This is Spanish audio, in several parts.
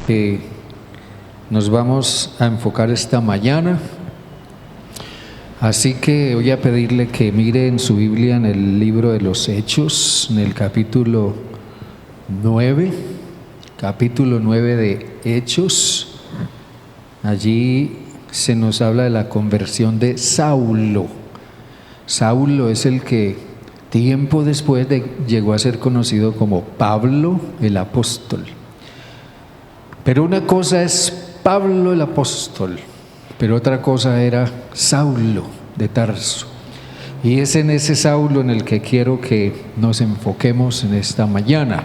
que nos vamos a enfocar esta mañana. Así que voy a pedirle que mire en su Biblia en el libro de los Hechos, en el capítulo 9 de Hechos. Allí se nos habla de la conversión de Saulo. Saulo es el que tiempo después llegó a ser conocido como Pablo el apóstol. Pero una cosa es Pablo el apóstol, pero otra cosa era Saulo de Tarso. Y es en ese Saulo en el que quiero que nos enfoquemos en esta mañana.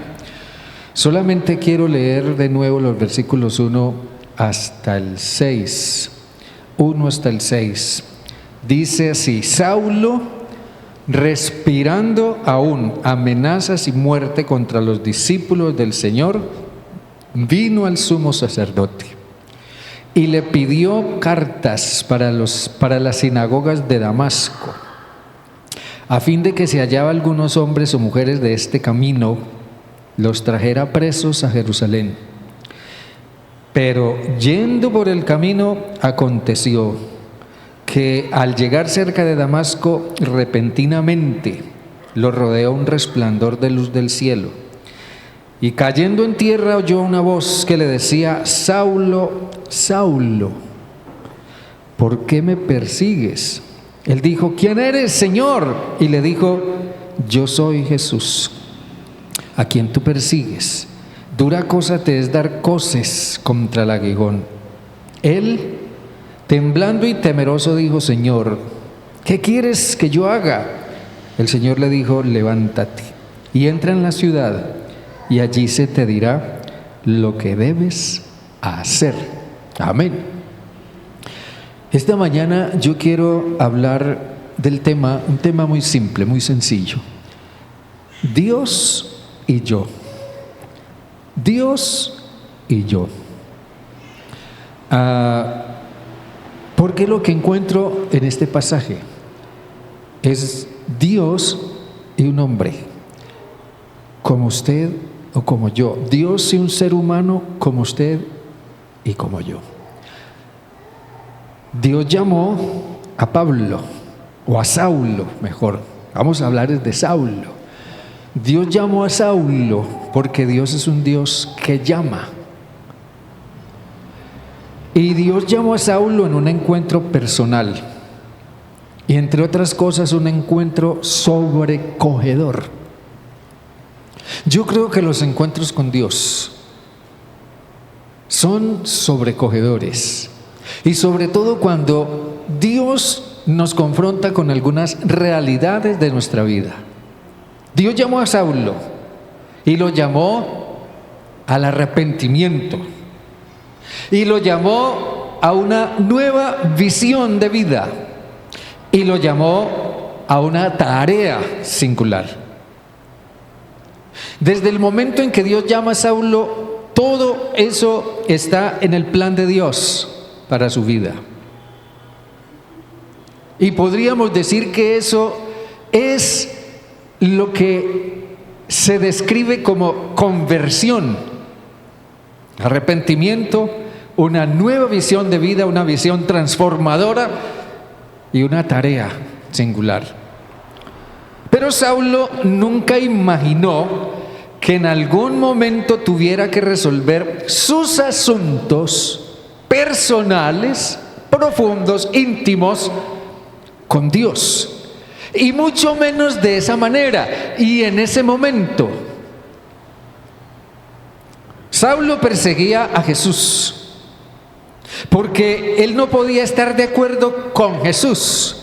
Solamente quiero leer de nuevo los versículos 1 hasta el 6. 1 hasta el 6. Dice así: Saulo, respirando aún amenazas y muerte contra los discípulos del Señor, vino al sumo sacerdote y le pidió cartas para las sinagogas de Damasco, a fin de que si hallaba algunos hombres o mujeres de este camino, los trajera presos a Jerusalén. Pero yendo por el camino, aconteció que al llegar cerca de Damasco, repentinamente lo rodeó un resplandor de luz del cielo, y cayendo en tierra oyó una voz que le decía: Saulo, Saulo, ¿por qué me persigues? Él dijo: ¿quién eres, Señor? Y le dijo: yo soy Jesús, a quien tú persigues. Dura cosa te es dar coces contra el aguijón. Él, temblando y temeroso, dijo: Señor, ¿qué quieres que yo haga? El Señor le dijo: levántate y entra en la ciudad, y allí se te dirá lo que debes hacer. Amén. Esta mañana yo quiero hablar del tema, un tema muy simple, muy sencillo: Dios y yo. Dios y yo. Porque lo que encuentro en este pasaje es Dios y un hombre, como usted o como yo. Dios y un ser humano como usted y como yo. Dios llamó a Pablo, o a Saulo mejor. Vamos a hablar de Saulo. Dios llamó a Saulo porque Dios es un Dios que llama. Y Dios llamó a Saulo en un encuentro personal, y entre otras cosas un encuentro sobrecogedor. Yo creo que los encuentros con Dios son sobrecogedores, y sobre todo cuando Dios nos confronta con algunas realidades de nuestra vida. Dios llamó a Saulo y lo llamó al arrepentimiento, y lo llamó a una nueva visión de vida, y lo llamó a una tarea singular. Desde el momento en que Dios llama a Saulo, todo eso está en el plan de Dios para su vida. Y podríamos decir que eso es lo que se describe como conversión, arrepentimiento, una nueva visión de vida, una visión transformadora y una tarea singular. Pero Saulo nunca imaginó que en algún momento tuviera que resolver sus asuntos personales, profundos, íntimos, con Dios. Y mucho menos de esa manera y en ese momento. Saulo perseguía a Jesús porque él no podía estar de acuerdo con Jesús.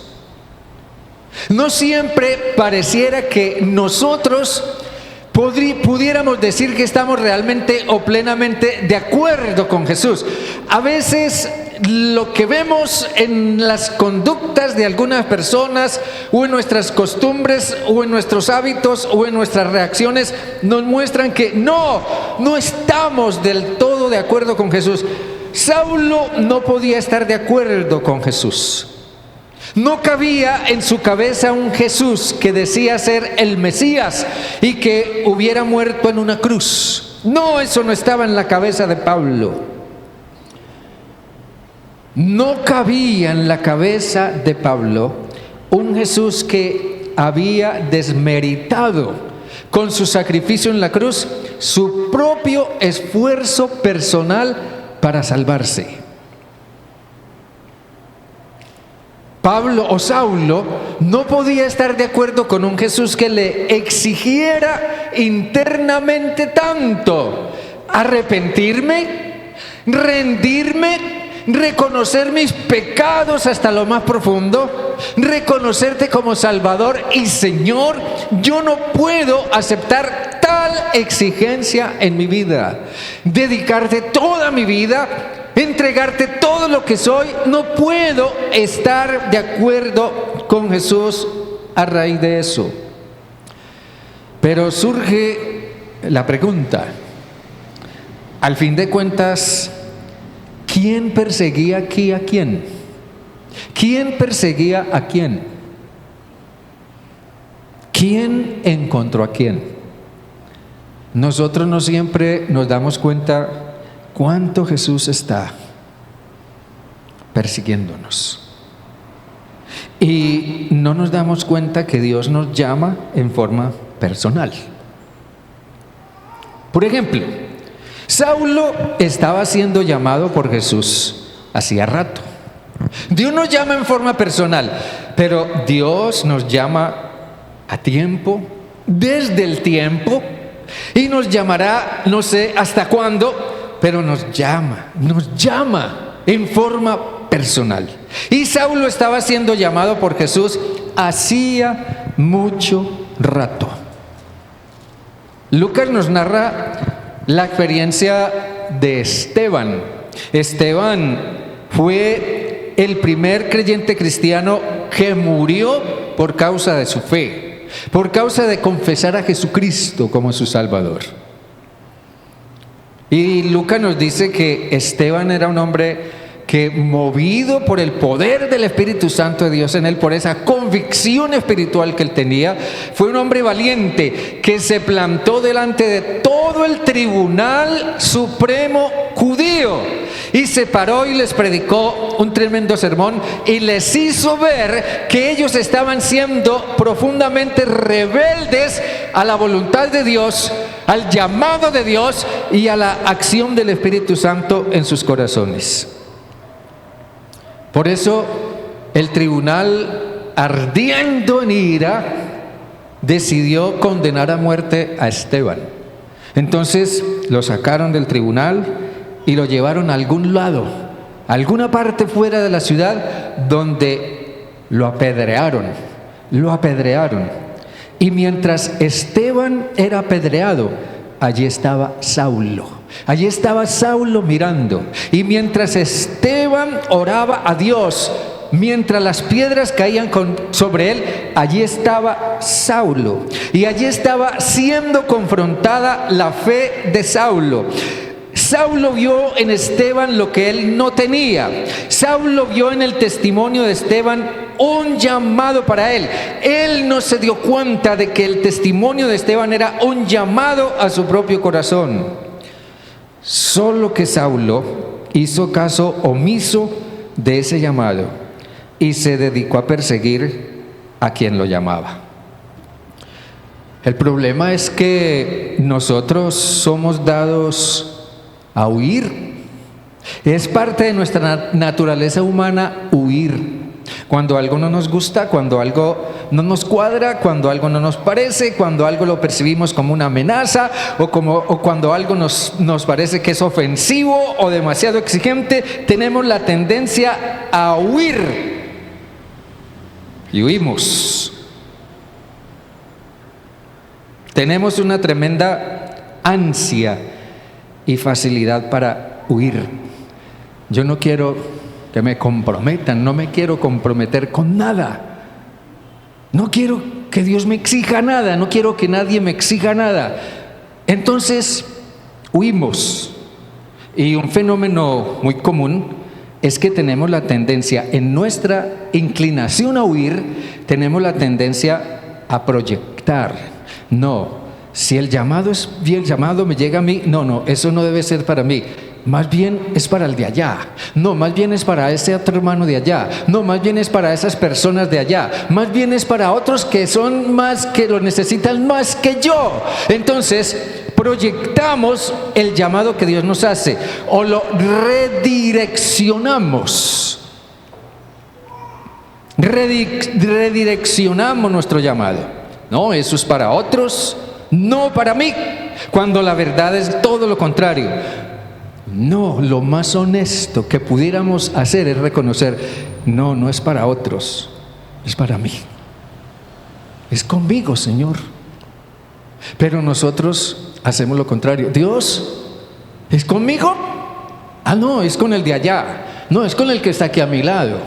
No siempre pareciera que nosotros pudiéramos decir que estamos realmente o plenamente de acuerdo con Jesús. A veces lo que vemos en las conductas de algunas personas, o en nuestras costumbres, o en nuestros hábitos, o en nuestras reacciones, nos muestran que no estamos del todo de acuerdo con Jesús. Saulo no podía estar de acuerdo con Jesús. No cabía en su cabeza un Jesús que decía ser el Mesías y que hubiera muerto en una cruz. No, eso no estaba en la cabeza de Pablo. No cabía en la cabeza de Pablo un Jesús que había desmeritado con su sacrificio en la cruz su propio esfuerzo personal para salvarse. Pablo o Saulo no podía estar de acuerdo con un Jesús que le exigiera internamente tanto: arrepentirme, rendirme, reconocer mis pecados hasta lo más profundo, reconocerte como Salvador y Señor. Yo no puedo aceptar tal exigencia en mi vida. Dedicarte toda mi vida, entregarte todo lo que soy. No puedo estar de acuerdo con Jesús a raíz de eso. Pero surge la pregunta, al fin de cuentas, ¿quién perseguía aquí a quién? ¿Quién perseguía a quién? ¿Quién encontró a quién? Nosotros no siempre nos damos cuenta cuánto Jesús está persiguiéndonos. Y no nos damos cuenta que Dios nos llama en forma personal. Por ejemplo, Saulo estaba siendo llamado por Jesús hacía rato. Dios nos llama en forma personal, pero Dios nos llama a tiempo, desde el tiempo, y nos llamará, no sé hasta cuándo, pero nos llama en forma personal. Y Saulo estaba siendo llamado por Jesús hacía mucho rato. Lucas nos narra la experiencia de Esteban. Esteban fue el primer creyente cristiano que murió por causa de su fe, por causa de confesar a Jesucristo como su Salvador. Y Lucas nos dice que Esteban era un hombre que, movido por el poder del Espíritu Santo de Dios en él, por esa convicción espiritual que él tenía, fue un hombre valiente que se plantó delante de todo el tribunal supremo judío y se paró y les predicó un tremendo sermón y les hizo ver que ellos estaban siendo profundamente rebeldes a la voluntad de Dios, al llamado de Dios y a la acción del Espíritu Santo en sus corazones. Por eso el tribunal, ardiendo en ira, decidió condenar a muerte a Esteban. Entonces lo sacaron del tribunal y lo llevaron a algún lado, a alguna parte fuera de la ciudad, donde lo apedrearon. Y mientras Esteban era apedreado, allí estaba Saulo. Allí estaba Saulo mirando. Y mientras Esteban oraba a Dios, mientras las piedras caían sobre él, allí estaba Saulo. Y allí estaba siendo confrontada la fe de Saulo. Saulo vio en Esteban lo que él no tenía. Saulo vio en el testimonio de Esteban un llamado para él. Él no se dio cuenta de que el testimonio de Esteban era un llamado a su propio corazón. Solo que Saulo hizo caso omiso de ese llamado y se dedicó a perseguir a quien lo llamaba. El problema es que nosotros somos dados a huir. Es parte de nuestra naturaleza humana huir. Cuando algo no nos gusta, cuando algo no nos cuadra, cuando algo no nos parece, cuando algo lo percibimos como una amenaza o cuando algo nos parece que es ofensivo o demasiado exigente, tenemos la tendencia a huir y huimos. Tenemos una tremenda ansia y facilidad para huir. Yo no quiero que me comprometan, no me quiero comprometer con nada. No quiero que Dios me exija nada, no quiero que nadie me exija nada. Entonces, huimos. Y un fenómeno muy común es que tenemos la tendencia, en nuestra inclinación a huir, tenemos la tendencia a proyectar. No, Si el llamado me llega a mí, no, eso no debe ser para mí. Más bien es para el de allá. No, más bien es para ese otro hermano de allá. No, más bien es para esas personas de allá. Más bien es para otros que son más, que lo necesitan más que yo. Entonces, proyectamos el llamado que Dios nos hace o lo redireccionamos. Redireccionamos nuestro llamado. No, eso es para otros, no para mí. Cuando la verdad es todo lo contrario. No, lo más honesto que pudiéramos hacer es reconocer, no es para otros, es para mí. Es conmigo, Señor. Pero nosotros hacemos lo contrario. Dios, ¿es conmigo? No, es con el de allá. No, es con el que está aquí a mi lado.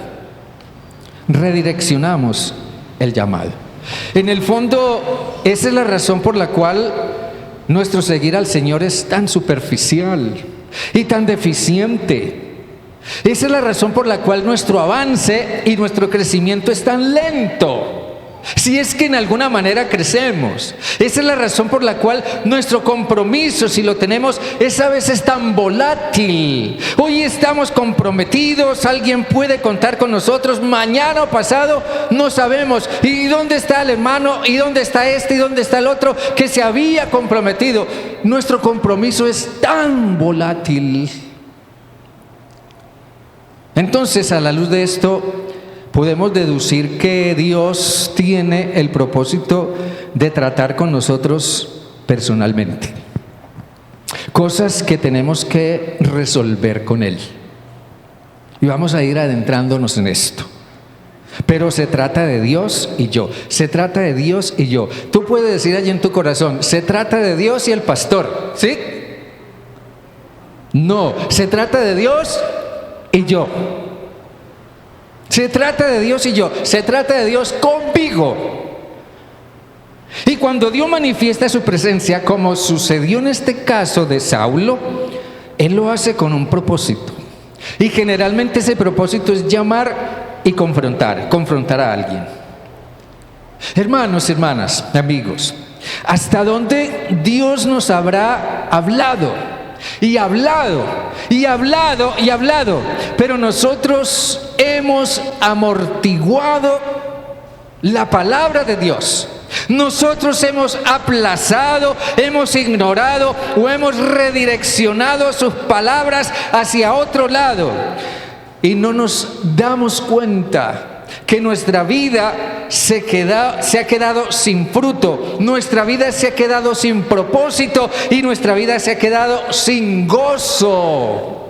Redireccionamos el llamado. En el fondo, esa es la razón por la cual nuestro seguir al Señor es tan superficial y tan deficiente. Esa es la razón por la cual nuestro avance y nuestro crecimiento es tan lento. Si es que en alguna manera crecemos. Esa es la razón por la cual nuestro compromiso, si lo tenemos, es a veces tan volátil. Hoy estamos comprometidos, alguien puede contar con nosotros, mañana o pasado no sabemos. ¿Y dónde está el hermano? ¿Y dónde está este? ¿Y dónde está el otro que se había comprometido? Nuestro compromiso es tan volátil. Entonces, a la luz de esto, podemos deducir que Dios tiene el propósito de tratar con nosotros personalmente. Cosas que tenemos que resolver con Él. Y vamos a ir adentrándonos en esto. Pero se trata de Dios y yo. Se trata de Dios y yo. Tú puedes decir allí en tu corazón, se trata de Dios y el pastor, ¿sí? No, se trata de Dios y yo. Se trata de Dios y yo, se trata de Dios conmigo. Y cuando Dios manifiesta su presencia, como sucedió en este caso de Saulo, Él lo hace con un propósito. Y generalmente ese propósito es llamar y confrontar a alguien. Hermanos, hermanas, amigos, ¿hasta dónde Dios nos habrá hablado? Y hablado, pero nosotros hemos amortiguado la palabra de Dios. Nosotros hemos aplazado, hemos ignorado o hemos redireccionado sus palabras hacia otro lado. Y no nos damos cuenta que nuestra vida se ha quedado sin fruto, nuestra vida se ha quedado sin propósito y nuestra vida se ha quedado sin gozo.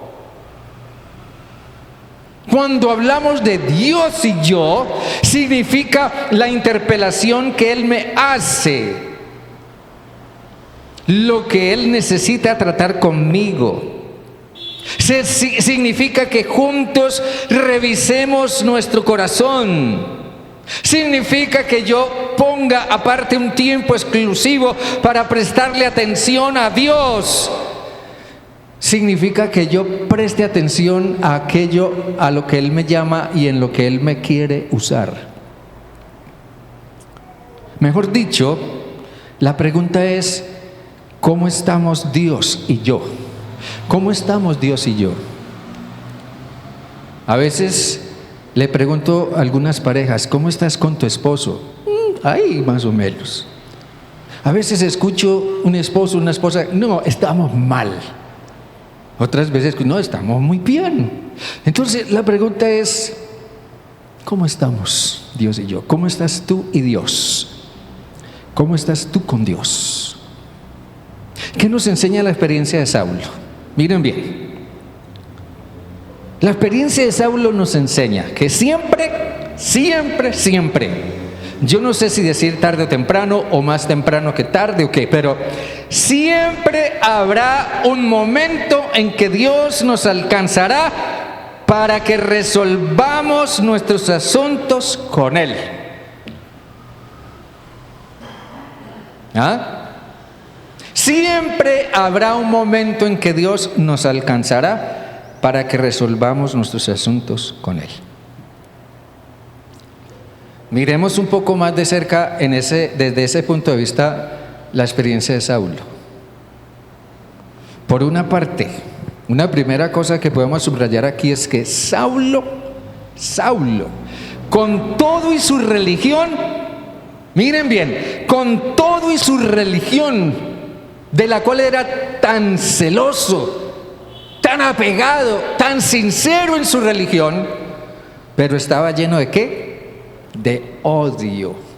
Cuando hablamos de Dios y yo, significa la interpelación que Él me hace, lo que Él necesita tratar conmigo. Significa que juntos revisemos nuestro corazón. Significa que yo ponga aparte un tiempo exclusivo para prestarle atención a Dios. Significa que yo preste atención a aquello a lo que Él me llama y en lo que Él me quiere usar. Mejor dicho, la pregunta es, ¿cómo estamos Dios y yo? ¿Cómo estamos Dios y yo? A veces le pregunto a algunas parejas, ¿cómo estás con tu esposo? Ahí más o menos. A veces escucho un esposo, una esposa, no, estamos mal. Otras veces, no, estamos muy bien. Entonces la pregunta es, ¿cómo estamos Dios y yo? ¿Cómo estás tú y Dios? ¿Cómo estás tú con Dios? ¿Qué nos enseña la experiencia de Saulo? Miren bien, la experiencia de Saulo nos enseña que siempre, yo no sé si decir tarde o temprano o más temprano que tarde o qué, pero siempre habrá un momento en que Dios nos alcanzará para que resolvamos nuestros asuntos con Él. ¿Ah? Siempre habrá un momento en que Dios nos alcanzará para que resolvamos nuestros asuntos con Él. Miremos un poco más de cerca desde ese punto de vista la experiencia de Saulo. Por una parte, una primera cosa que podemos subrayar aquí es que Saulo, con todo y su religión, miren bien, con todo y su religión, de la cual era tan celoso, tan apegado, tan sincero en su religión, pero estaba lleno ¿de qué? De odio.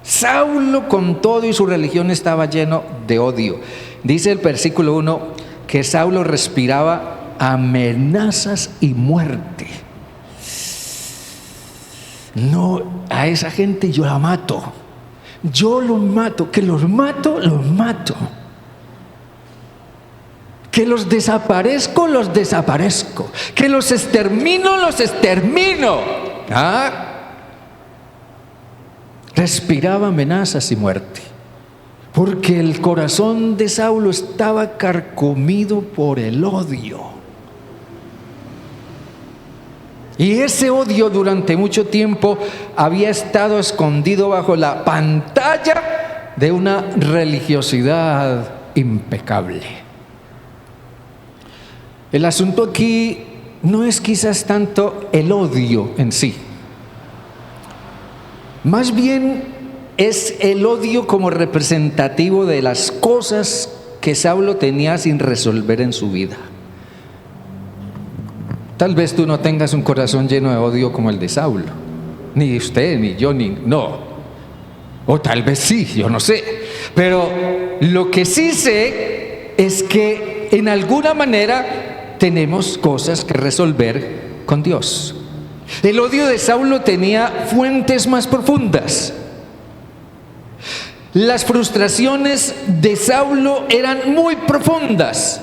Saulo con todo y su religión estaba lleno de odio. Dice el versículo 1 que Saulo respiraba amenazas y muerte. No, a esa gente yo la mato. Yo los mato, que los mato. Que los desaparezco. Que los extermino. Respiraba amenazas y muerte, porque el corazón de Saulo estaba carcomido por el odio. Y ese odio durante mucho tiempo había estado escondido bajo la pantalla de una religiosidad impecable. El asunto aquí no es quizás tanto el odio en sí, más bien es el odio como representativo de las cosas que Saulo tenía sin resolver en su vida. Tal vez tú no tengas un corazón lleno de odio como el de Saulo, ni usted, ni yo, no. O tal vez sí, yo no sé. Pero lo que sí sé es que en alguna manera tenemos cosas que resolver con Dios. El odio de Saulo tenía fuentes más profundas. Las frustraciones de Saulo eran muy profundas.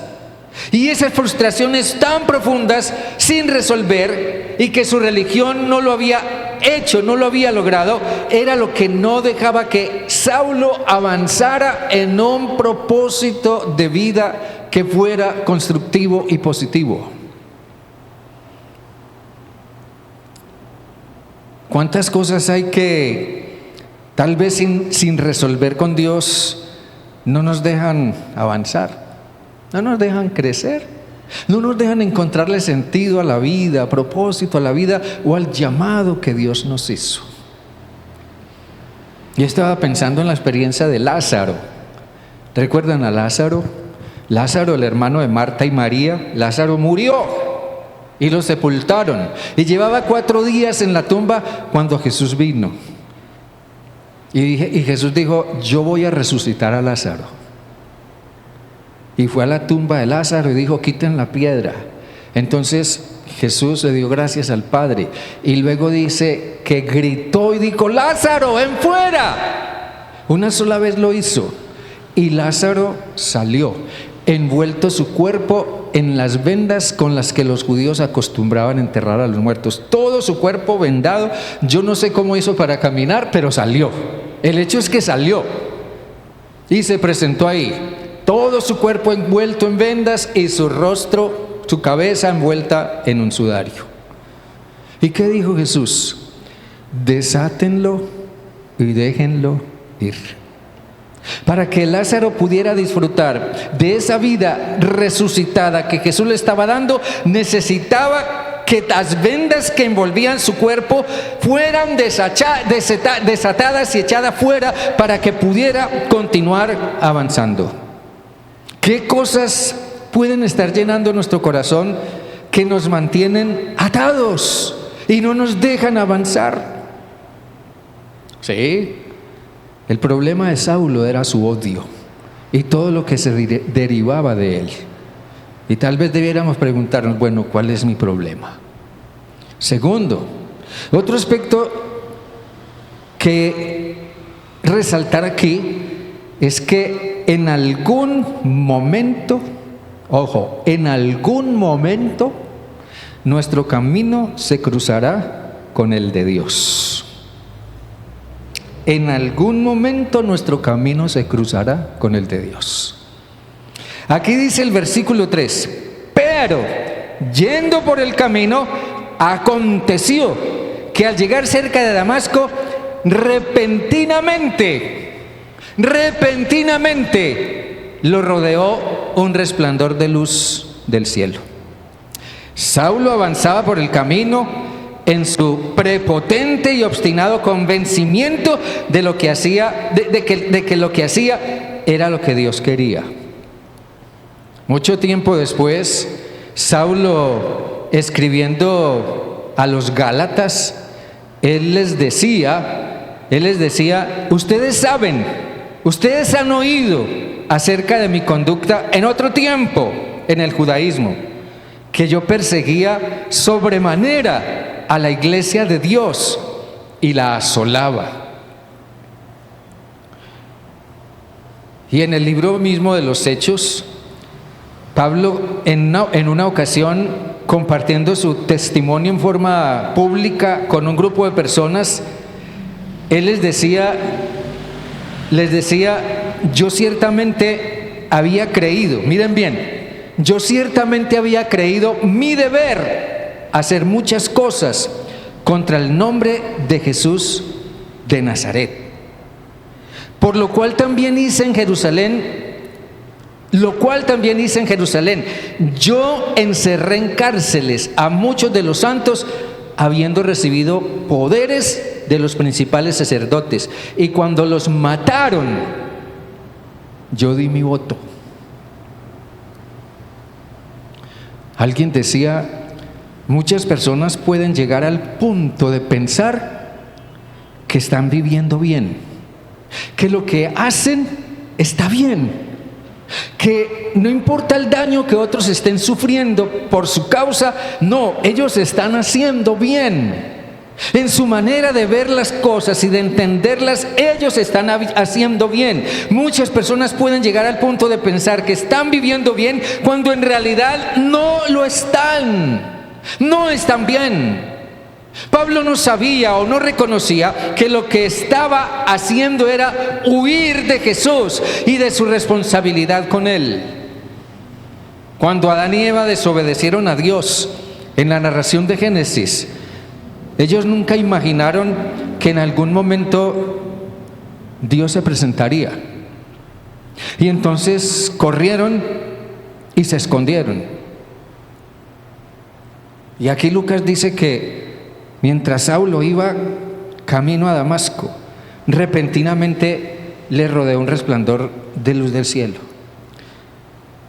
Y esas frustraciones tan profundas, sin resolver, y que su religión no lo había hecho, no lo había logrado, era lo que no dejaba que Saulo avanzara en un propósito de vida que fuera constructivo y positivo. ¿Cuántas cosas hay que tal vez sin resolver con Dios no nos dejan avanzar? No nos dejan crecer, no nos dejan encontrarle sentido a la vida, propósito a la vida o al llamado que Dios nos hizo. Yo estaba pensando en la experiencia de Lázaro. ¿Recuerdan a Lázaro? Lázaro, el hermano de Marta y María. Lázaro murió y lo sepultaron, y llevaba 4 días en la tumba cuando Jesús vino. Y Jesús dijo: yo voy a resucitar a Lázaro. Y fue a la tumba de Lázaro y dijo: quiten la piedra. Entonces Jesús le dio gracias al Padre, y luego dice que gritó y dijo: Lázaro, ven fuera. Una sola vez lo hizo, y Lázaro salió, envuelto su cuerpo en las vendas con las que los judíos acostumbraban enterrar a los muertos. Todo su cuerpo vendado. Yo no sé cómo hizo para caminar, pero salió. El hecho es que salió y se presentó ahí, todo su cuerpo envuelto en vendas y su rostro, su cabeza envuelta en un sudario. ¿Y qué dijo Jesús? Desátenlo y déjenlo ir. Para que Lázaro pudiera disfrutar de esa vida resucitada que Jesús le estaba dando, necesitaba que las vendas que envolvían su cuerpo fueran desatadas y echadas fuera para que pudiera continuar avanzando. ¿Qué cosas pueden estar llenando nuestro corazón que nos mantienen atados y no nos dejan avanzar? Sí. El problema de Saulo era su odio y todo lo que se derivaba de él. Y tal vez debiéramos preguntarnos, bueno, ¿cuál es mi problema? Segundo, otro aspecto que resaltar aquí es que en algún momento, ojo, en algún momento nuestro camino se cruzará con el de Dios. En algún momento nuestro camino se cruzará con el de Dios. Aquí dice el versículo 3: pero yendo por el camino, aconteció que al llegar cerca de Damasco, repentinamente repentinamente lo rodeó un resplandor de luz del cielo. Saulo avanzaba por el camino en su prepotente y obstinado convencimiento de lo que hacía, de que lo que hacía era lo que Dios quería. Mucho tiempo después, Saulo, escribiendo a los Gálatas, él les decía, ustedes saben, ustedes han oído acerca de mi conducta en otro tiempo en el judaísmo, que yo perseguía sobremanera a la iglesia de Dios y la asolaba. Y en el libro mismo de los Hechos, Pablo en una ocasión, compartiendo su testimonio en forma pública con un grupo de personas, él les decía, yo ciertamente había creído, miren bien, yo ciertamente había creído mi deber hacer muchas cosas contra el nombre de Jesús de Nazaret, por lo cual también hice en Jerusalén, yo encerré en cárceles a muchos de los santos, habiendo recibido poderes de los principales sacerdotes, y cuando los mataron, yo di mi voto. Alguien decía, muchas personas pueden llegar al punto de pensar que están viviendo bien, que lo que hacen está bien, que no importa el daño que otros estén sufriendo por su causa, no, ellos están haciendo bien. En su manera de ver las cosas y de entenderlas, ellos están haciendo bien. Muchas personas pueden llegar al punto de pensar que están viviendo bien cuando en realidad no lo están. No están bien. Pablo no sabía o no reconocía que lo que estaba haciendo era huir de Jesús y de su responsabilidad con él. Cuando Adán y Eva desobedecieron a Dios en la narración de Génesis, ellos nunca imaginaron que en algún momento Dios se presentaría. Y entonces corrieron y se escondieron. Y aquí Lucas dice que mientras Saulo iba camino a Damasco, repentinamente le rodeó un resplandor de luz del cielo.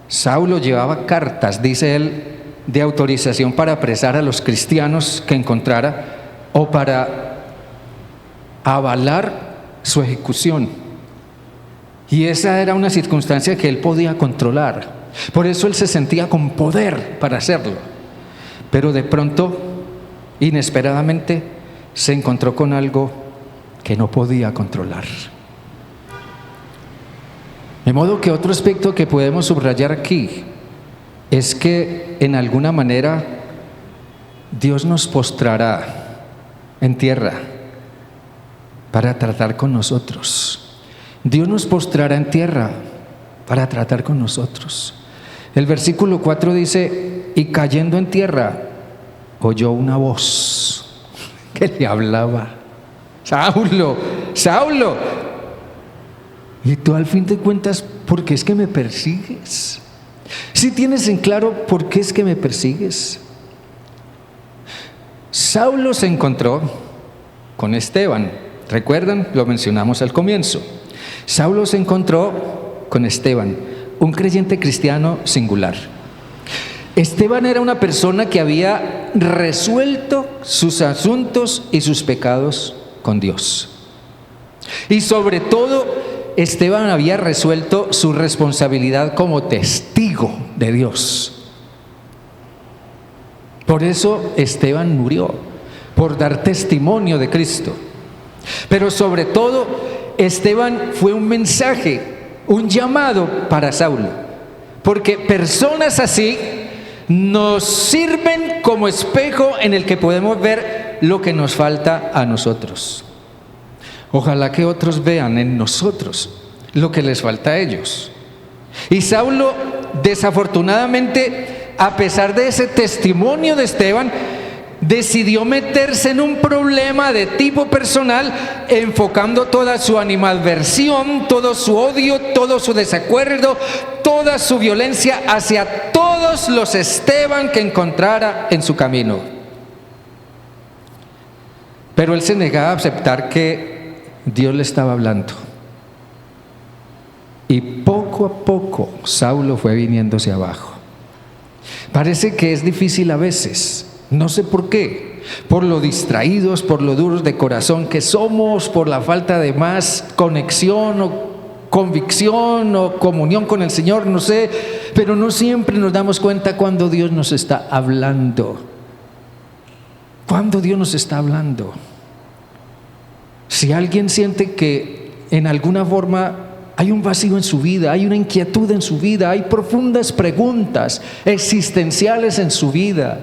Saulo llevaba cartas, dice él, de autorización para apresar a los cristianos que encontrara o para avalar su ejecución. Y esa era una circunstancia que él podía controlar. Por eso él se sentía con poder para hacerlo. Pero de pronto, inesperadamente, se encontró con algo que no podía controlar. De modo que otro aspecto que podemos subrayar aquí es que en alguna manera Dios nos postrará en tierra para tratar con nosotros. Dios nos postrará en tierra para tratar con nosotros. El versículo 4 dice, y cayendo en tierra, oyó una voz que le hablaba: Saulo, Saulo, y tú al fin de cuentas, ¿por qué es que me persigues? ¿Sí tienes en claro por qué es que me persigues? Saulo se encontró con Esteban. ¿Recuerdan? Lo mencionamos al comienzo. Saulo se encontró con Esteban, un creyente cristiano singular. Esteban era una persona que había resuelto sus asuntos y sus pecados con Dios. Y sobre todo, Esteban había resuelto su responsabilidad como testigo de Dios. Por eso Esteban murió, por dar testimonio de Cristo. Pero sobre todo, Esteban fue un mensaje, un llamado para Saulo, porque personas así nos sirven como espejo en el que podemos ver lo que nos falta a nosotros. Ojalá que otros vean en nosotros lo que les falta a ellos. Y Saulo, desafortunadamente, a pesar de ese testimonio de Esteban, decidió meterse en un problema de tipo personal, enfocando toda su animadversión, todo su odio, todo su desacuerdo, toda su violencia hacia todos los Esteban que encontrara en su camino. Pero él se negaba a aceptar que Dios le estaba hablando. Y poco a poco Saulo fue viniéndose abajo. Parece que es difícil a veces, no sé por qué, por lo distraídos, por lo duros de corazón que somos, por la falta de más conexión o convicción o comunión con el Señor, no sé, pero no siempre nos damos cuenta cuando Dios nos está hablando. Cuando Dios nos está hablando. Si alguien siente que en alguna forma hay un vacío en su vida, hay una inquietud en su vida, hay profundas preguntas existenciales en su vida.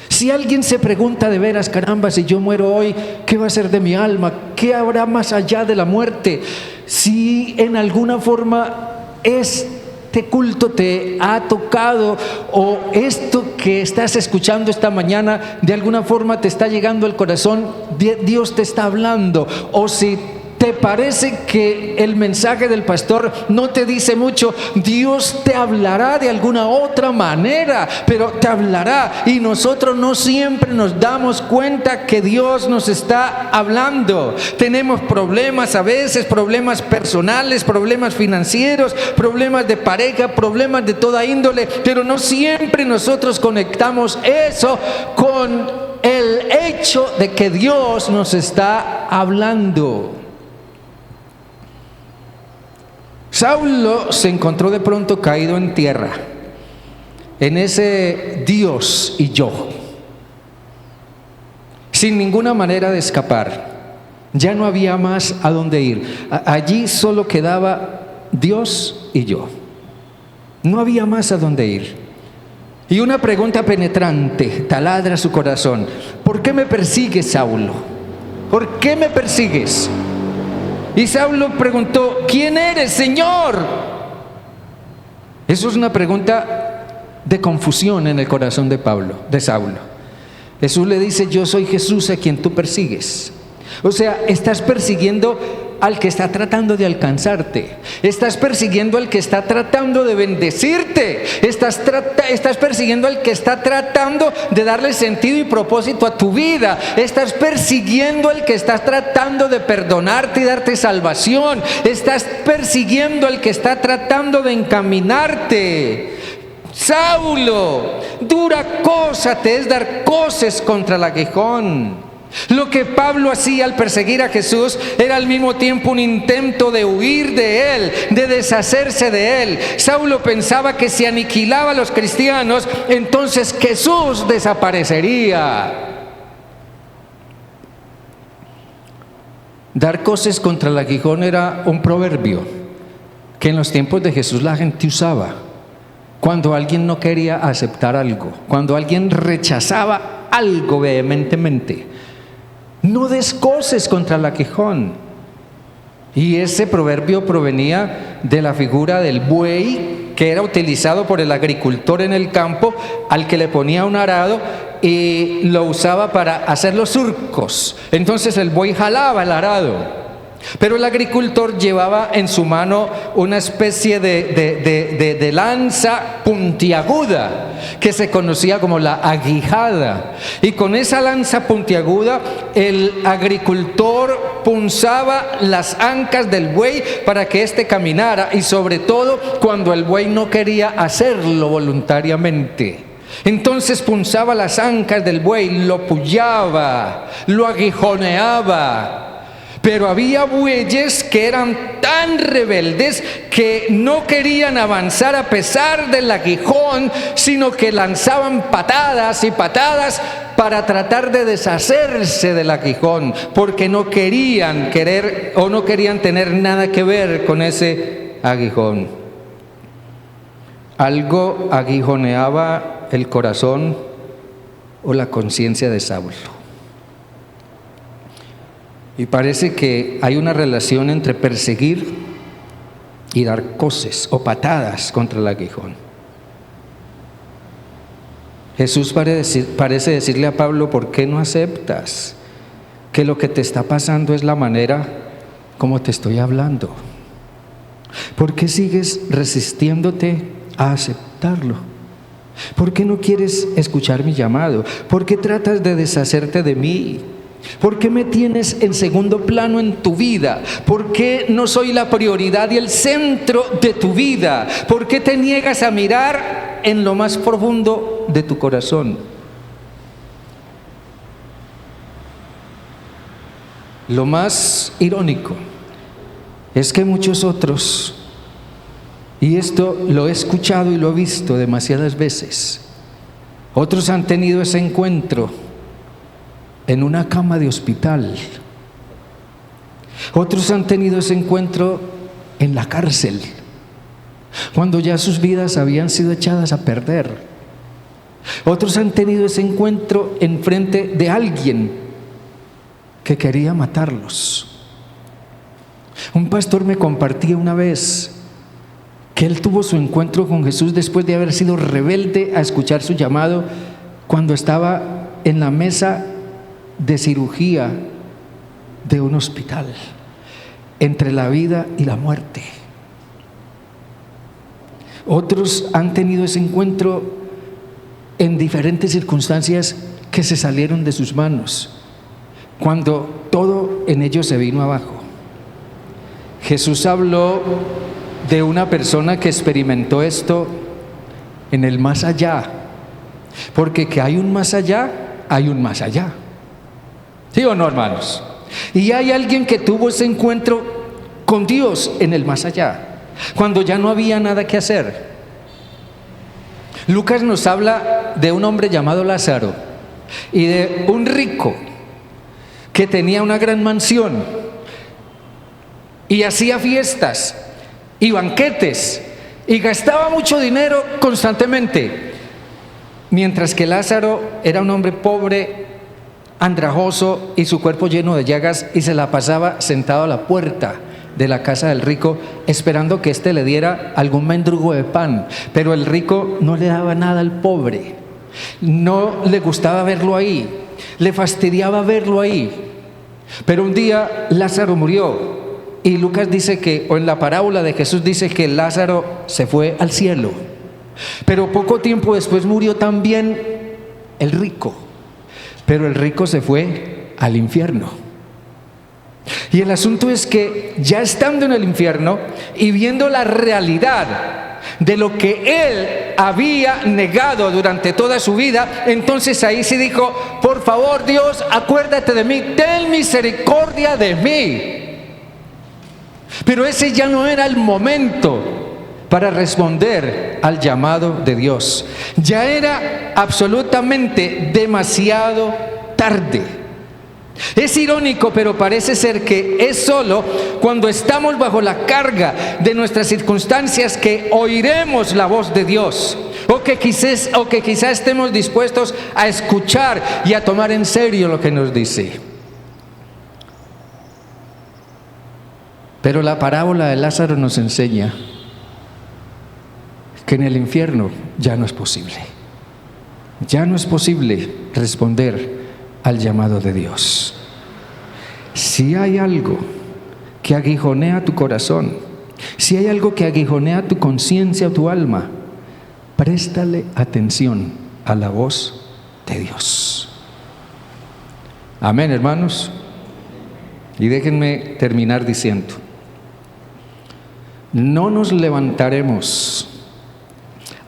Si alguien se pregunta de veras, caramba, si yo muero hoy, ¿qué va a ser de mi alma? ¿Qué habrá más allá de la muerte? Si en alguna forma este culto te ha tocado o esto que estás escuchando esta mañana de alguna forma te está llegando al corazón, Dios te está hablando, o si te parece que el mensaje del pastor no te dice mucho, Dios te hablará de alguna otra manera, pero te hablará, y nosotros no siempre nos damos cuenta que Dios nos está hablando. Tenemos problemas a veces, problemas personales, problemas financieros, problemas de pareja, problemas de toda índole, pero no siempre nosotros conectamos eso con el hecho de que Dios nos está hablando. Saulo se encontró de pronto caído en tierra, en ese Dios y yo, sin ninguna manera de escapar. Ya no había más a dónde ir. Allí solo quedaba Dios y yo. No había más a dónde ir. Y una pregunta penetrante taladra su corazón: ¿por qué me persigues, Saulo? ¿Por qué me persigues? Y Saulo preguntó: ¿quién eres, Señor? Eso es una pregunta de confusión en el corazón de Saulo. Jesús le dice: yo soy Jesús a quien tú persigues. O sea, estás persiguiendo al que está tratando de alcanzarte, estás persiguiendo al que está tratando de bendecirte, estás persiguiendo al que está tratando de darle sentido y propósito a tu vida, estás persiguiendo al que está tratando de perdonarte y darte salvación, estás persiguiendo al que está tratando de encaminarte. Saulo, dura cosa te es dar coces contra el aguijón. Lo que Pablo hacía al perseguir a Jesús era al mismo tiempo un intento de huir de él, de deshacerse de él. Saulo pensaba que si aniquilaba a los cristianos, entonces Jesús desaparecería. Dar coces contra el aguijón era un proverbio que en los tiempos de Jesús la gente usaba cuando alguien no quería aceptar algo, cuando alguien rechazaba algo vehementemente. No des coces contra el aguijón. Y ese proverbio provenía de la figura del buey, que era utilizado por el agricultor en el campo, al que le ponía un arado y lo usaba para hacer los surcos. Entonces el buey jalaba el arado, pero el agricultor llevaba en su mano una especie de lanza puntiaguda que se conocía como la aguijada, y con esa lanza puntiaguda el agricultor punzaba las ancas del buey para que éste caminara, y sobre todo cuando el buey no quería hacerlo voluntariamente. Entonces punzaba las ancas del buey, lo pullaba, lo aguijoneaba. Pero había bueyes que eran tan rebeldes que no querían avanzar a pesar del aguijón, sino que lanzaban patadas y patadas para tratar de deshacerse del aguijón, porque no querían tener nada que ver con ese aguijón. Algo aguijoneaba el corazón o la conciencia de Saulo. Y parece que hay una relación entre perseguir y dar coces o patadas contra el aguijón. Jesús parece decirle a Pablo: ¿por qué no aceptas que lo que te está pasando es la manera como te estoy hablando? ¿Por qué sigues resistiéndote a aceptarlo? ¿Por qué no quieres escuchar mi llamado? ¿Por qué tratas de deshacerte de mí? ¿Por qué me tienes en segundo plano en tu vida? ¿Por qué no soy la prioridad y el centro de tu vida? ¿Por qué te niegas a mirar en lo más profundo de tu corazón? Lo más irónico es que muchos otros, y esto lo he escuchado y lo he visto demasiadas veces, otros han tenido ese encuentro en una cama de hospital. Otros han tenido ese encuentro en la cárcel, cuando ya sus vidas habían sido echadas a perder. Otros han tenido ese encuentro enfrente de alguien que quería matarlos. Un pastor me compartía una vez que él tuvo su encuentro con Jesús después de haber sido rebelde a escuchar su llamado, cuando estaba en la mesa de cirugía de un hospital, entre la vida y la muerte. Otros han tenido ese encuentro en diferentes circunstancias que se salieron de sus manos, cuando todo en ellos se vino abajo. Jesús habló de una persona que experimentó esto en el más allá, porque que hay un más allá, hay un más allá. ¿Sí o no, hermanos? Y hay alguien que tuvo ese encuentro con Dios en el más allá, cuando ya no había nada que hacer. Lucas nos habla de un hombre llamado Lázaro y de un rico que tenía una gran mansión y hacía fiestas y banquetes y gastaba mucho dinero constantemente, mientras que Lázaro era un hombre pobre, andrajoso y su cuerpo lleno de llagas, y se la pasaba sentado a la puerta de la casa del rico esperando que éste le diera algún mendrugo de pan. Pero el rico no le daba nada al pobre, no le gustaba verlo ahí, le fastidiaba verlo ahí. Pero un día Lázaro murió, y Lucas dice que, o en la parábola de Jesús dice que Lázaro se fue al cielo. Pero poco tiempo después murió también el rico, pero el rico se fue al infierno. Y el asunto es que, ya estando en el infierno y viendo la realidad de lo que él había negado durante toda su vida, entonces ahí sí dijo: por favor, Dios, acuérdate de mí, ten misericordia de mí. Pero ese ya no era el momento para responder al llamado de Dios. Ya era absolutamente demasiado tarde. Es irónico, pero parece ser que es solo cuando estamos bajo la carga de nuestras circunstancias que oiremos la voz de Dios, o que quizás estemos dispuestos a escuchar y a tomar en serio lo que nos dice. Pero la parábola de Lázaro nos enseña que en el infierno ya no es posible. Ya no es posible responder al llamado de Dios. Si hay algo que aguijonea tu corazón, si hay algo que aguijonea tu conciencia o tu alma, préstale atención a la voz de Dios. Amén, hermanos. Y déjenme terminar diciendo: no nos levantaremos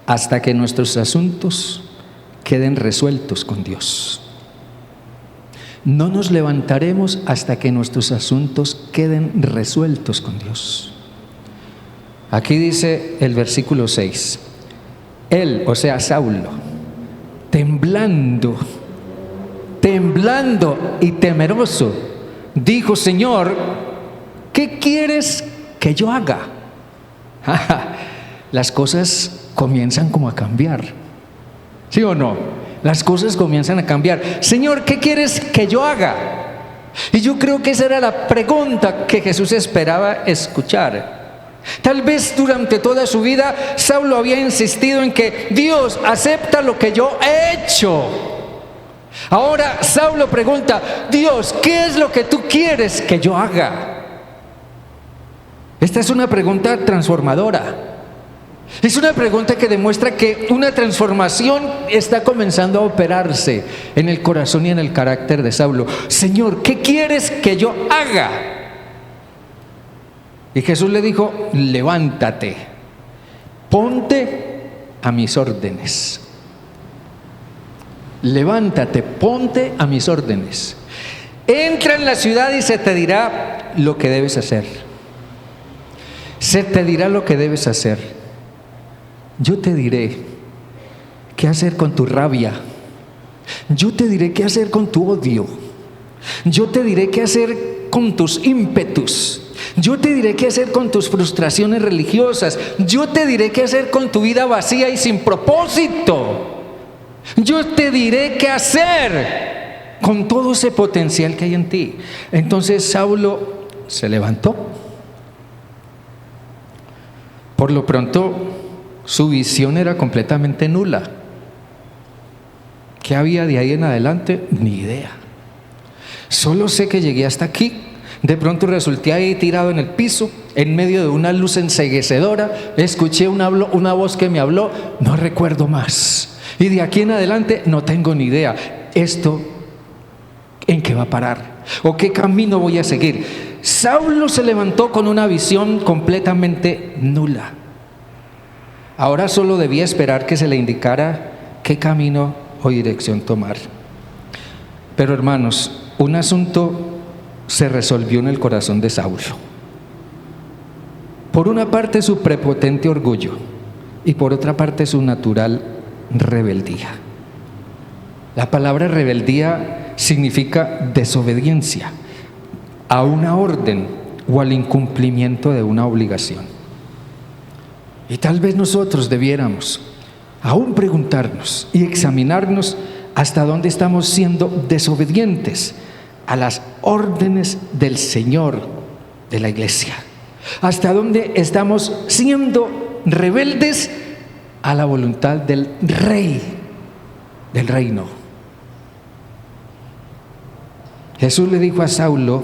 hasta que nuestros asuntos queden resueltos con Dios. No nos levantaremos hasta que nuestros asuntos queden resueltos con Dios. Aquí dice el versículo 6: él, o sea, Saulo, temblando y temeroso, dijo: Señor, ¿qué quieres que yo haga? Las cosas comienzan como a cambiar, ¿sí o no? Las cosas comienzan a cambiar. Señor, ¿qué quieres que yo haga? Y yo creo que esa era la pregunta que Jesús esperaba escuchar. Tal vez durante toda su vida Saulo había insistido en que Dios acepta lo que yo he hecho. Ahora Saulo pregunta: Dios, ¿qué es lo que tú quieres que yo haga? Esta es una pregunta transformadora. Es una pregunta que demuestra que una transformación está comenzando a operarse en el corazón y en el carácter de Saulo. Señor, ¿qué quieres que yo haga? Y Jesús le dijo: levántate, ponte a mis órdenes. Levántate, ponte a mis órdenes. Entra en la ciudad y se te dirá lo que debes hacer. Se te dirá lo que debes hacer. Yo te diré qué hacer con tu rabia. Yo te diré qué hacer con tu odio. Yo te diré qué hacer con tus ímpetus. Yo te diré qué hacer con tus frustraciones religiosas. Yo te diré qué hacer con tu vida vacía y sin propósito. Yo te diré qué hacer con todo ese potencial que hay en ti. Entonces Saulo se levantó. Por lo pronto, su visión era completamente nula. ¿Qué había de ahí en adelante? Ni idea. Solo sé que llegué hasta aquí. De pronto resulté ahí tirado en el piso, en medio de una luz enceguecedora. Escuché una voz que me habló. No recuerdo más. Y de aquí en adelante no tengo ni idea. ¿Esto en qué va a parar? ¿O qué camino voy a seguir? Saulo se levantó con una visión completamente nula. Ahora solo debía esperar que se le indicara qué camino o dirección tomar. Pero hermanos, un asunto se resolvió en el corazón de Saulo. Por una parte su prepotente orgullo y por otra parte su natural rebeldía. La palabra rebeldía significa desobediencia a una orden o al incumplimiento de una obligación. Y tal vez nosotros debiéramos aún preguntarnos y examinarnos hasta dónde estamos siendo desobedientes a las órdenes del Señor de la iglesia. Hasta dónde estamos siendo rebeldes a la voluntad del Rey del reino. Jesús le dijo a Saulo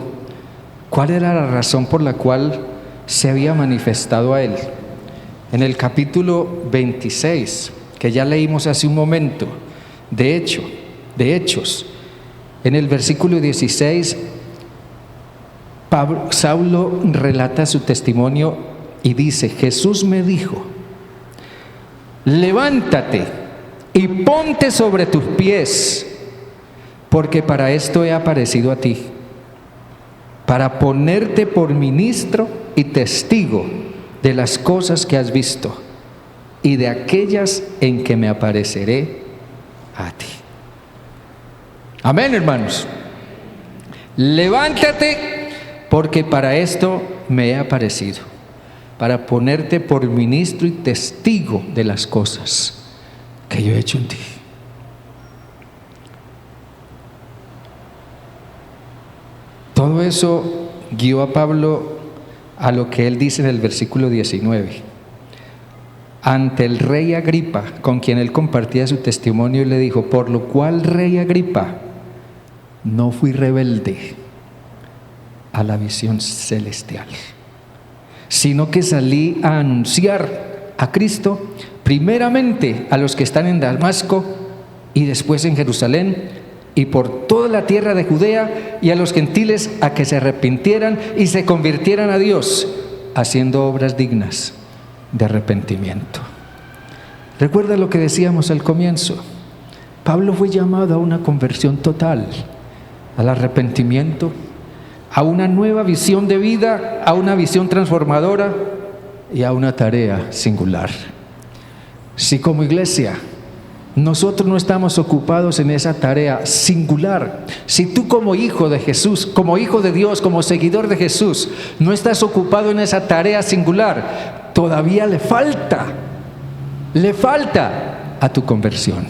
cuál era la razón por la cual se había manifestado a él. En el capítulo 26, que ya leímos hace un momento, de Hechos, en el versículo 16, Saulo relata su testimonio y dice: Jesús me dijo: levántate y ponte sobre tus pies, porque para esto he aparecido a ti, para ponerte por ministro y testigo de las cosas que has visto y de aquellas en que me apareceré a ti. Amén, hermanos. Levántate, porque para esto me he aparecido, para ponerte por ministro y testigo de las cosas que yo he hecho en ti. Todo eso guió a Pablo a lo que él dice en el versículo 19. Ante el rey Agripa, con quien él compartía su testimonio, y le dijo: por lo cual, rey Agripa, no fui rebelde a la visión celestial, sino que salí a anunciar a Cristo, primeramente a los que están en Damasco y después en Jerusalén, y por toda la tierra de Judea, y a los gentiles a que se arrepintieran y se convirtieran a Dios, haciendo obras dignas de arrepentimiento. Recuerda lo que decíamos al comienzo. Pablo fue llamado a una conversión total, al arrepentimiento, a una nueva visión de vida, a una visión transformadora y a una tarea singular. Si como iglesia nosotros no estamos ocupados en esa tarea singular, si tú como hijo de Jesús, como hijo de Dios, como seguidor de Jesús, no estás ocupado en esa tarea singular, todavía le falta a tu conversión.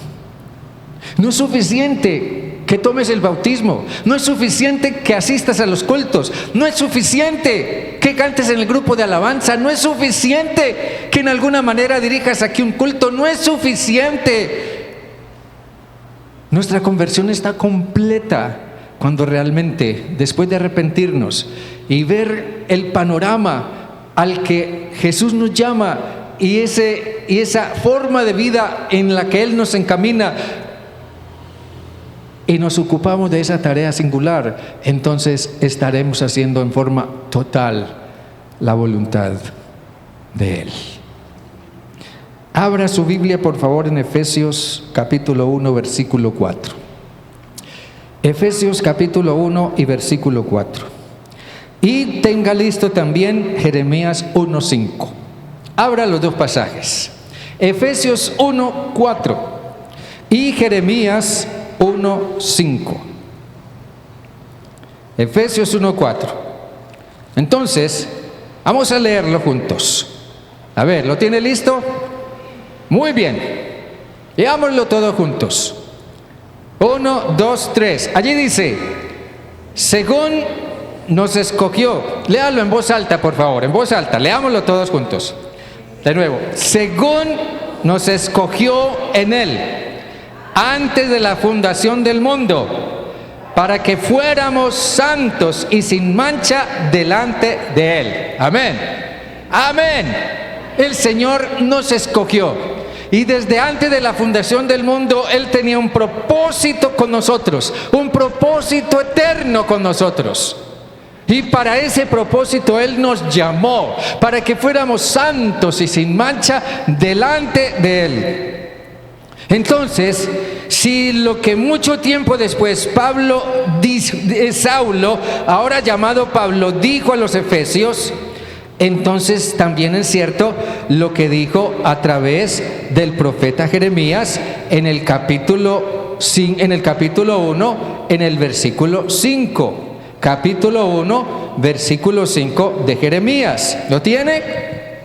No es suficiente que tomes el bautismo, no es suficiente que asistas a los cultos, no es suficiente que cantes en el grupo de alabanza, no es suficiente que en alguna manera dirijas aquí un culto, no es suficiente. Nuestra conversión está completa cuando realmente, después de arrepentirnos y ver el panorama al que Jesús nos llama y esa forma de vida en la que Él nos encamina, y nos ocupamos de esa tarea singular, entonces estaremos haciendo en forma total la voluntad de Él. Abra su Biblia, por favor, en Efesios capítulo 1, versículo 4. Efesios capítulo 1 y versículo 4. Y tenga listo también Jeremías 1:5. Abra los dos pasajes. Efesios 1:4 y Jeremías 1:5. Efesios 1:4. Entonces, vamos a leerlo juntos. A ver, ¿lo tiene listo? Muy bien. Leámoslo todos juntos. 1, 2, 3. Allí dice: según nos escogió. Léalo en voz alta, por favor, en voz alta. Leámoslo todos juntos. De nuevo. Según nos escogió en Él, antes de la fundación del mundo, para que fuéramos santos y sin mancha delante de Él. Amén. Amén. El Señor nos escogió. Y desde antes de la fundación del mundo, Él tenía un propósito con nosotros, un propósito eterno con nosotros. Y para ese propósito Él nos llamó, para que fuéramos santos y sin mancha delante de Él. Entonces, si lo que mucho tiempo después Saulo, ahora llamado Pablo, dijo a los efesios, entonces también es cierto lo que dijo a través del profeta Jeremías en el capítulo 1, en el versículo 5. Capítulo 1, versículo 5 de Jeremías. ¿Lo tiene?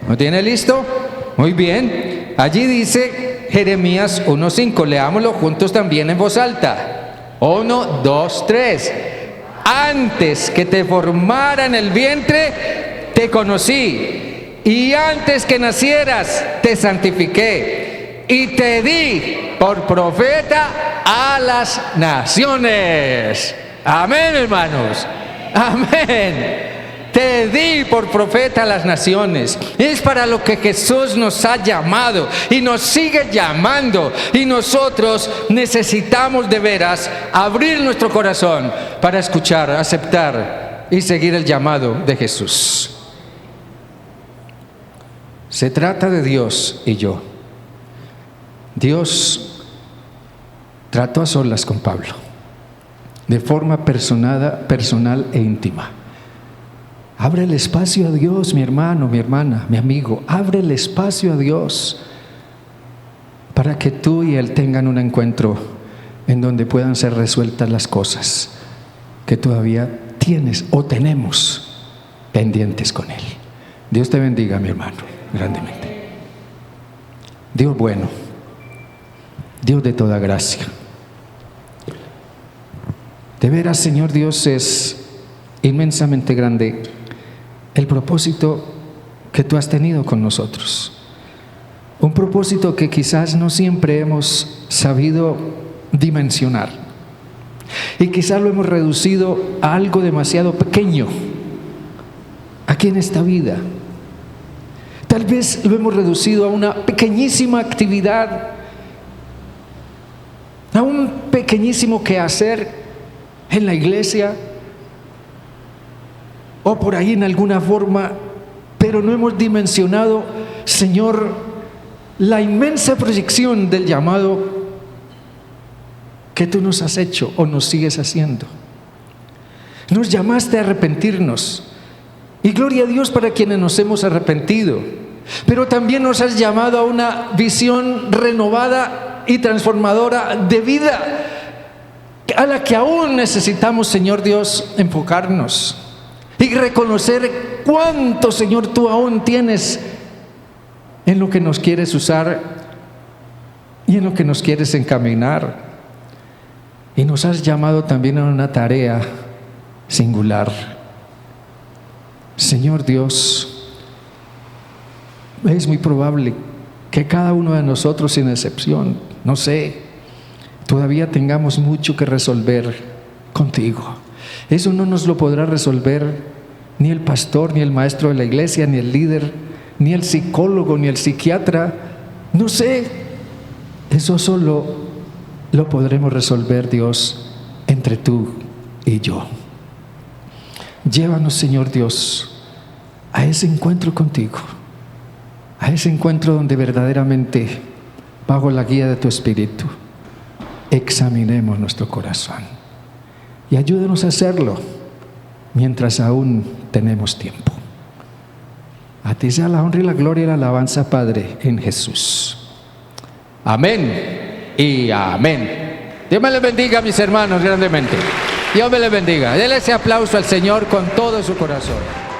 ¿Lo tiene listo? Muy bien. Allí dice Jeremías 1:5. Leámoslo juntos también en voz alta. 1, 2, 3. Antes que te formara en el vientre, te conocí, y antes que nacieras te santifiqué y te di por profeta a las naciones. Amén, hermanos. Amén. Te di por profeta a las naciones. Es para lo que Jesús nos ha llamado y nos sigue llamando, y nosotros necesitamos de veras abrir nuestro corazón para escuchar, aceptar y seguir el llamado de Jesús. Se trata de Dios y yo. Dios trató a solas con Pablo, de forma personal e íntima. Abre el espacio a Dios, mi hermano, mi hermana, mi amigo. Abre el espacio a Dios para que tú y Él tengan un encuentro en donde puedan ser resueltas las cosas que todavía tienes o tenemos pendientes con Él. Dios te bendiga, mi hermano, grandemente. Dios bueno, Dios de toda gracia. De veras, Señor Dios, es inmensamente grande el propósito que tú has tenido con nosotros. Un propósito que quizás no siempre hemos sabido dimensionar. Y quizás lo hemos reducido a algo demasiado pequeño aquí en esta vida. Tal vez lo hemos reducido a una pequeñísima actividad, a un pequeñísimo quehacer en la iglesia o por ahí en alguna forma, pero no hemos dimensionado, Señor, la inmensa proyección del llamado que tú nos has hecho o nos sigues haciendo. Nos llamaste a arrepentirnos, y gloria a Dios para quienes nos hemos arrepentido, pero también nos has llamado a una visión renovada y transformadora de vida, a la que aún necesitamos, Señor Dios, enfocarnos y reconocer cuánto, Señor, tú aún tienes en lo que nos quieres usar y en lo que nos quieres encaminar. Y nos has llamado también a una tarea singular. Señor Dios, es muy probable que cada uno de nosotros, sin excepción, no sé, todavía tengamos mucho que resolver contigo. Eso no nos lo podrá resolver ni el pastor, ni el maestro de la iglesia, ni el líder, ni el psicólogo, ni el psiquiatra. No sé, eso solo lo podremos resolver, Dios, entre tú y yo. Llévanos, Señor Dios, a ese encuentro contigo, a ese encuentro donde verdaderamente, bajo la guía de tu Espíritu, examinemos nuestro corazón. Y ayúdanos a hacerlo mientras aún tenemos tiempo. A ti sea la honra y la gloria y la alabanza, Padre, en Jesús. Amén y amén. Dios me les bendiga, mis hermanos, grandemente. Dios me les bendiga. Denle ese aplauso al Señor con todo su corazón.